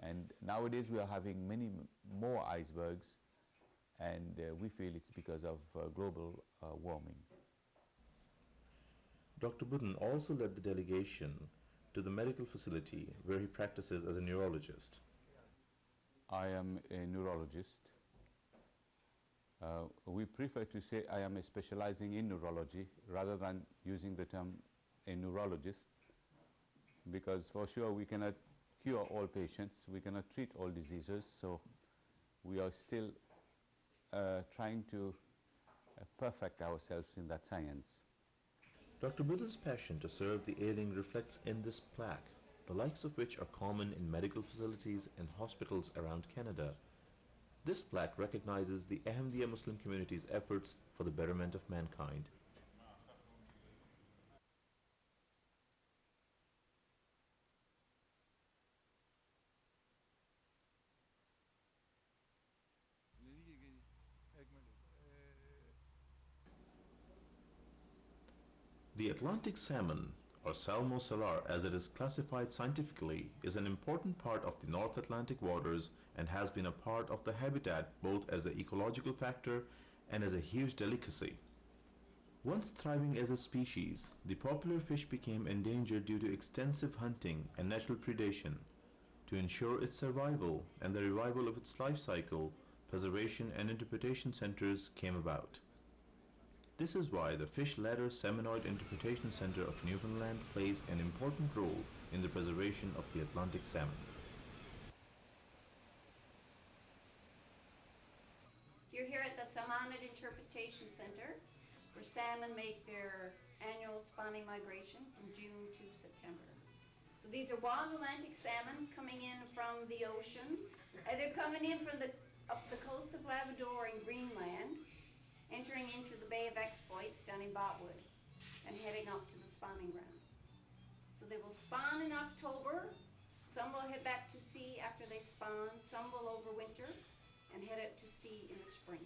And nowadays we are having many more icebergs, and we feel it's because of global warming. Dr. Boodhun also led the delegation to the medical facility where he practices as a neurologist. I am a neurologist. We prefer to say I am specializing in neurology rather than using the term a neurologist, because for sure we cannot cure all patients, we cannot treat all diseases, so we are still trying to perfect ourselves in that science. Dr. Boodhun's passion to serve the ailing reflects in this plaque, the likes of which are common in medical facilities and hospitals around Canada. This plaque recognizes the Ahmadiyya Muslim community's efforts for the betterment of mankind. The Atlantic salmon, or Salmo salar as it is classified scientifically, is an important part of the North Atlantic waters and has been a part of the habitat both as an ecological factor and as a huge delicacy. Once thriving as a species, the popular fish became endangered due to extensive hunting and natural predation. To ensure its survival and the revival of its life cycle, preservation and interpretation centers came about. This is why the Fish Ladder Seminoid Interpretation Center of Newfoundland plays an important role in the preservation of the Atlantic salmon. You're here at the Seminoid Interpretation Center, where salmon make their annual spawning migration from June to September. So these are wild Atlantic salmon coming in from the ocean. They're coming in from up the coast of Labrador and Greenland, entering into the Bay of Exploits down in Botwood, and heading up to the spawning grounds. So they will spawn in October. Some will head back to sea after they spawn. Some will overwinter and head out to sea in the spring.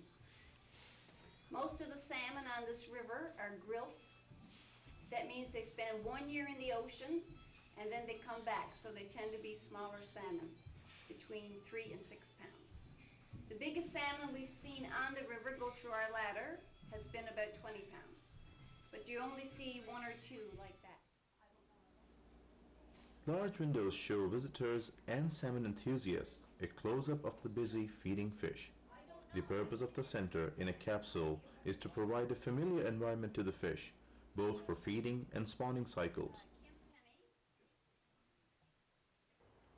Most of the salmon on this river are grilse. That means they spend 1 year in the ocean and then they come back, so they tend to be smaller salmon, between 3 and 6 pounds. The biggest salmon we've seen on the river go through our ladder has been about 20 pounds. But you only see 1 or 2 like that. Large windows show visitors and salmon enthusiasts a close-up of the busy feeding fish. The purpose of the center in a capsule is to provide a familiar environment to the fish, both for feeding and spawning cycles.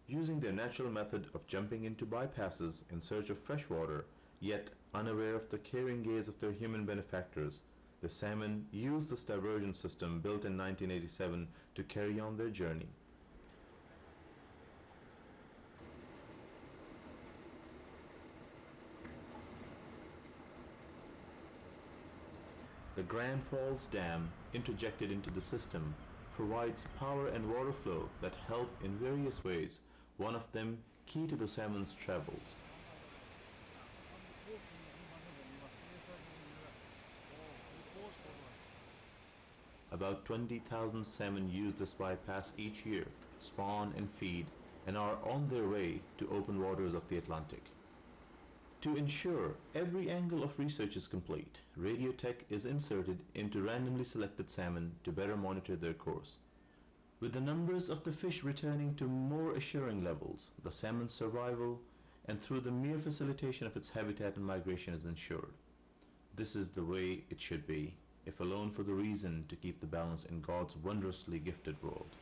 Using their natural method of jumping into bypasses in search of fresh water, yet unaware of the caring gaze of their human benefactors, the salmon use this diversion system built in 1987 to carry on their journey. The Grand Falls Dam, interjected into the system, provides power and water flow that help in various ways, one of them key to the salmon's travels. About 20,000 salmon use this bypass each year, spawn and feed, and are on their way to open waters of the Atlantic. To ensure every angle of research is complete, radiotech is inserted into randomly selected salmon to better monitor their course. With the numbers of the fish returning to more assuring levels, the salmon's survival and through the mere facilitation of its habitat and migration is ensured. This is the way it should be, if alone for the reason to keep the balance in God's wondrously gifted world.